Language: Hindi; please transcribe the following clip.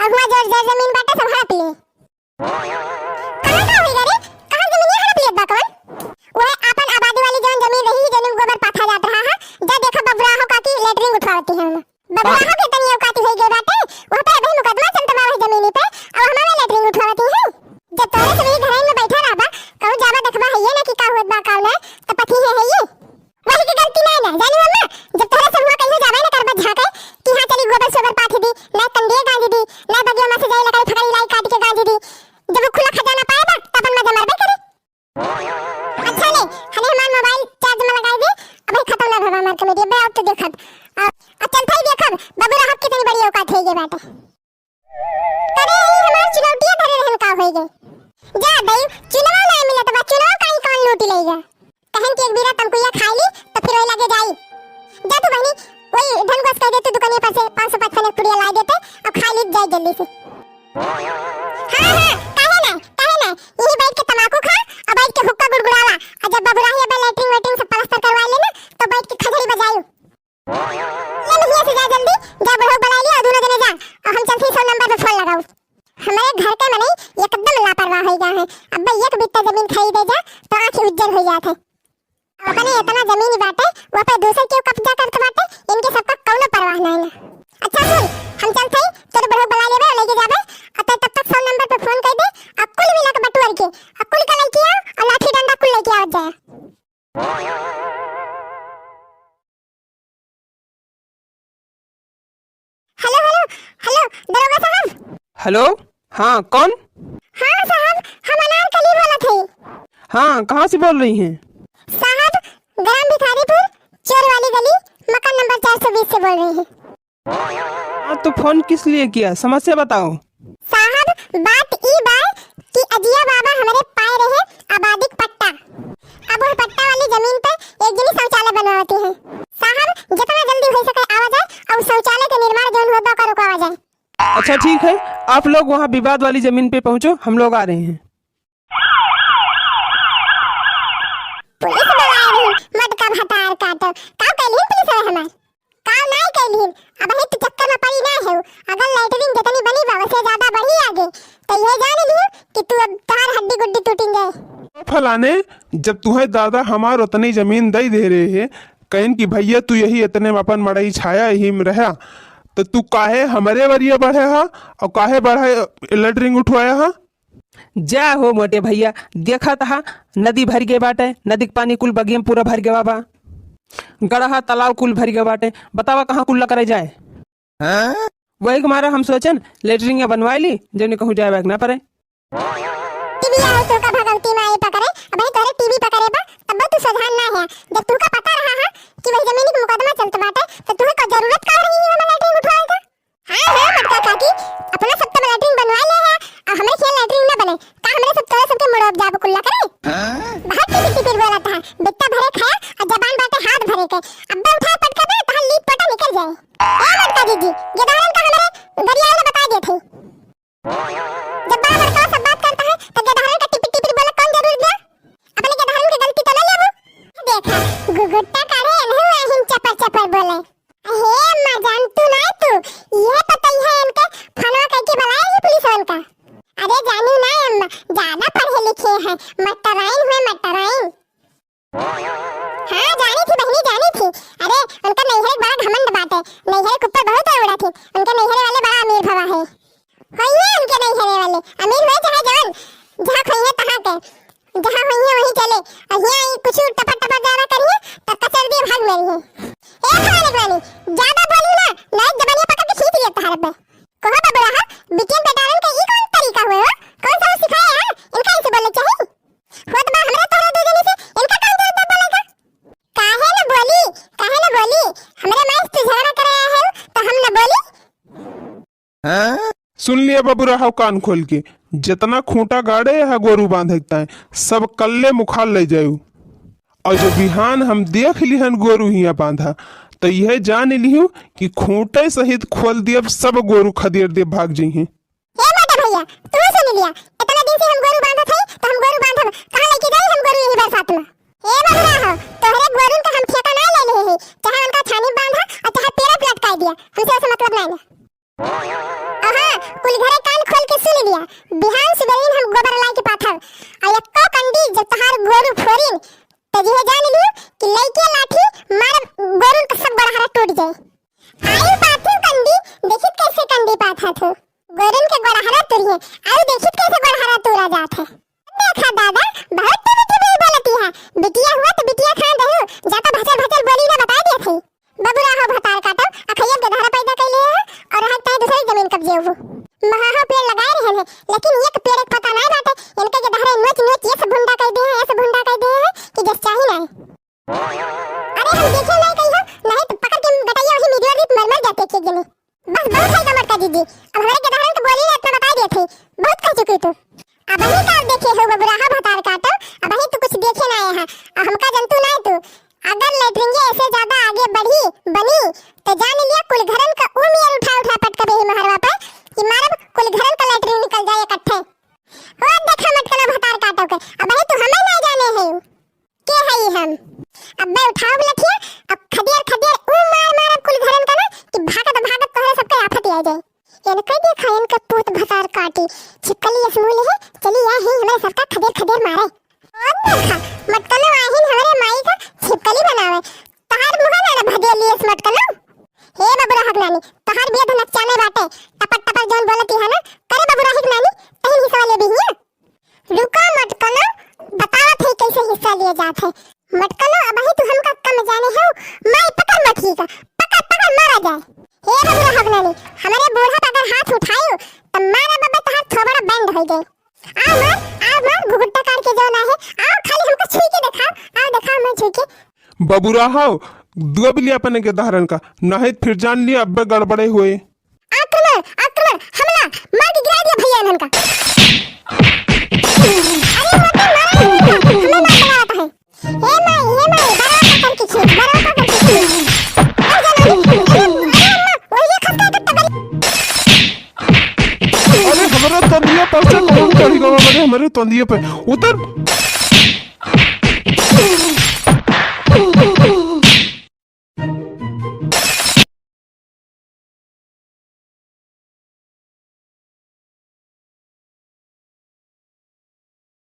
हुआ जो जमीन बाटे सब हड़प लिए। कहां का होई रे, कहां जमीन हड़प लिए बा कौन? वो अपन आबादी वाली जौन जमीन रही जनु गोबर पाथा जात रहा है, जा देखा बबरा हो काकी लेटरिंग उठवाती है। बबरा हो के तनी औकाती होई गई बाटे, वहां पे अभी मुकदमा चलता बा जमीन पे, अब हमारे लेटरिंग उठवाती है। जब तोरे से भी घर में बैठा रहा बा, कहूं जावा देखबा है ये ना कि का होत बा का ना, त पति है ये वही की गलती नहीं ना जानी अम्मा। जब तोरे से हुआ कहीं जावे ना करबा झाके कि हां चली गोबर सोबर पाथी दी ना कंडे गांजी दी ना बगिया में से जाई लगाई फकड़ी लाई काट के गांजी दी, जब खुला खजाना पाएगा तब अपन मजा मारबे करे। अच्छा ले हने हमार मोबाइल चार्ज में लगाई दे, अबे खत्म ना भवा मार के मेरी बे अब तो देखब अब चल थाई देखब बाबू रहत कितनी बड़ी औकात है ये बात। करे हमार चुनौतियां धरे रहन का होई गए जा दई चुनाव ना मिलत बा, चुनाव काई कौन लूट लेगा कहन के एक बीरा तमकुया खा ली तो फिर ओई लगे जाई। जा तू बहनी वही धन घोष कह दे तू दुकान पर से 555 पुड़िया ला देते अब खा ली जाए जल्दी से। हां हां काहे ना यही बैठ के तमाकू खा और बैठ के हुक्का गुड़गुड़ावा, और जब बबुराही अब लेटरिंग वेटिंग सब प्लास्टर करवा लेना तो बैठ के खजड़ी बजाइयो। ले नहीं से जा जल्दी जा बड़ो बना लिया दोनों जने जा और हम चलती 100 नंबर पे फोन लगाओ। हमारे घर के मने एकदम लापरवाह हो गया है, अब एक बित्ता जमीन खरीदे जा तो आंखें उज्जर हो जात है। अपने इतना जमीन ही बाटे वो पे दूसरे के कब्जा करके बाटे, इनके सबका कौनो परवाह नहीं ना। अच्छा सुन हम चलते हैं तेरे बड़ो बना लेबे लेके जाबे और तब तक 100 नंबर पे फोन कर दे और कुल मिला के बटुअर के और कुल का लेके आओ और लाठी डंडा कुल लेके आओ जाए। हेलो हेलो हेलो दरोगा साहब। हेलो हाँ कौन? हाँ साहब हम अनारकली बोला थे। हाँ कहाँ से बोल रही हैं? साहब ग्राम भिखारीपुर चोर वाली गली मकान नंबर 420 से बोल रही हैं। हाँ तो फोन किस लिए किया, समस्या बताओ। साहब बात ई बा कि अजिया बाबा हमारे पाए रहे आबादी पट्टा, अब वो पट्टा वाली जमीन पे एक जनी शौचालय बनवाती है। साहब जितना जल्दी हो सके आवा जाए और शौचालय के निर्माण जोन होता का रुकवा जाए। अच्छा ठीक है, आप लोग वहाँ विवाद वाली जमीन पे पहुँचो, हम लोग आ रहे हैं। पुलिस बुलाए रही मत का भतार काटो का कहलीन पुलिस है हमार का नहीं कहलीन, अब है तो चक्कर में पड़ी ना है। अगर लेटरिंग जितनी बनी बा उससे ज्यादा बढ़ी आगे तो ये जान लियो कि तू अब तार हड्डी गुड्डी टूटेंगे। फलाने जब तुम्हें दादा हमार उतनी जमीन दे दे रहे हैं कहन कि भैया तू यही इतने में अपन मड़ई छाया यही में रहा तो तू काहे हमारे वरिया बढ़े हा और काहे बढ़े लेटरिंग उठवाया हा? जा हो मोटे भैया, देखा था नदी भर गए बाटे, नदी के पानी कुल बगियम पूरा भर गया बा, गढ़ा तालाब कुल भर गया बाटे, बतावा कहाँ कुल्ला करे जाए। वही हमारा हम सोचन लेटरिंग बनवा ली जो कहूँ जाए बैग ना पड़े। टीवी आओ तो का भगवती माई पकड़े, अब है तोरे टीवी पकड़े बा तब तू सावधान ना है। जब तुका पता रहा है कि वही जमीन के मुकदमा चलता बाटे तो तुम्हें का जरूरत का रही है हमारे लेटरिंग उठवाए का। हां मटका काकी अपना सब तो लेटरिंग बनवा ले है और हमें खेल लेटरिंग ना बने का हमरे सब तोरे सबके मुड़ब जाब कुल्ला करे। बहुत टिपी टिपी बोला था बित्ता भरे खाया और जबान बाटे हाथ भरे के अब उठा पटका दे तो लीप पटा निकल जाए। ए मटका दीदी ये दारन का हमारे गरिया ने बता दिए थे। जब बड़ा लड़का सब बात करता है तो गधारन का टिपी टिपी बोला कौन जरूर गया, अपने गधारन की गलती तो ना ले वो देखा गुगुट्टा करे नहीं हिन चपर चपर बोले। हे अम्मा जान तू ना तू ये पता ही है इनके फनवा कह के बुलाया ही पुलिस वाला का। अरे जानू ना अम्मा ज्यादा पढ़े लिखे हैं मटराइन हुए मटराइन। हाँ जानी थी बहनी जानी थी, अरे उनका नैहर बड़ा घमंड बात है, नैहर के ऊपर बहुत उड़ा थी, उनके नैहर वाले बड़ा अमीर भवा है। होइए उनके नैहर वाले अमीर हुए चाहे जवान जहाँ खोइए तहाँ के जहाँ होइए वहीं चले और यहाँ कुछ टपा टपा ज्यादा करिए तब कचर दिए भाग मेरी है। ए खाने वाली ज्यादा बोली ना नहीं जबानिया पकड़ के खींच लिया तार पे कहो बबुआ हा बिटियन बेटारन का ई कौन तरीका हुआ कौन सा सिखाया है इनका इसे बोलना चाहिए खुद बा हमरे तोरा दो जने से इनका कौन जरूरत बोलेगा। काहे ना बोली हमरे माइस से झगड़ा कराया है तो हम ना बोली। सुन लिया बाबू रहा कान खोल के, जितना खूंटा गाड़े है गोरू बांधता है सब कल्ले मुखाल ले जाऊ और जो बिहान हम देख लिहन गोरू हिया बांधा तो यह जान लिहू कि खूंटे सहित खोल दिया सब गोरू खदेड़ दे भाग जइहे। ए मोटा भैया तू सुन लिया इतना दिन से हम गोरू बांधा थे तो हम गोरू बांधब कहां लेके जाई हम गोरू यही बरसात में। ए बबुआ हो तोहरे गोरुन का हम ठेका ना ले ले है चाहे उनका छानी बांधा और चाहे पेड़ पे लटका दिया हमसे ऐसा मतलब नहीं है। हां कुल जान लिया बिहान सुबेरिन हम गोबर लाई के पाथर आ एको कंडी जब तहार गोरु फोरिन त जे जान लियो कि लइके लाठी मार गोरु का सब गड़हरा टूट जाए आई पाथू कंडी देखित कैसे कंडी पाथा थो गोरन के गड़हरा तोड़िए आई देखित कैसे गड़हरा तोड़ा जात है देखा दादा बहुत मीठी बोलती है बिटिया हुआ तो बिटिया खा दहु जाता भचल भचल बोली ना बता दिया थी बबुरा हो भतार काटो अखैया गधारा पैदा कैले है और हक तय दूसरी जमीन कब्जे हो महा पेड़ लगाए रहे हैं लेकिन एक पेड़ एक पता नहीं बाटे इनके गधारे नोच नोच ये सब भुंडा कर दे हैं ऐसे भुंडा कर दे हैं कि जस चाहिए नहीं अरे हम देखे नहीं कहियो नहीं तो पकड़ के बताइए वही मीडिया रीत मर मर जाते के जने बस बहुत है कमर का दीदी अब हमारे गधारे को बोली ना इतना बता दिए थे बहुत कह चुकी तू अब ही का देखे हो बबुरा हो भतार काटो अब ही तो कुछ देखे ना आए हैं हमका जंतु नहीं तू अगर लेटरिंगे ऐसे ज्यादा आगे बढ़ी बनी तो जान लिया कुल घरन का उमियर उठा उठा पटका बेही महरवा पे कि मारब कुल घरन का लेटरिंग निकल जाए इकट्ठे हो देखा मटकना भतार काटो के अब ही तो हमें ना जाने है के है ये हम अब बे उठाओ लठिया अब खदेर मार मार कुल घरन का ना कि भागत तोहरे सबके आफत आ जाए ये कह देखा इनका पूत भतार काटी छिपकली असमूल है चली आ ही हमारे सबका खदेर मारे और देखा मटकना आहिन हमारे माई का छिपकली बनावे तहार मुहा ना भदेली इस मटकना हे बबुरा हगनानी तहार बिया धनक चाने बाटे टपट जोन बोलती है ना करे बबुरा हगनानी तही हिस्सा ले भी है रुका मटकना बतावा थे कैसे हिस्सा लिए जात है मटकना अब ही तू हमका कम जाने हो माई पकड़ मटकी का पकड़ मारा जाए हे बबुरा हगनानी हमारे बूढ़ा अगर हाथ उठायो तो मारा बब्बा तहार थोबड़ा बंद हो जाए आ मार घुघुट्टा काट के जो ना है आओ खाली हमको छुई के दिखाओ मैं छुई के बबुरा हो दुआ बिली अपने के धारण का नहीं फिर जान लिया अब गड़बड़े हुए आक्रमण हमला मार के गिरा दिया भैया इनका अरे मत मारा हमें मार बनाता है हे माई बड़ा करके खींच वो ये खत्ता अरे हमारा तंदिया पर से कौन चढ़ी गवा हमारे तंदिया पे उतर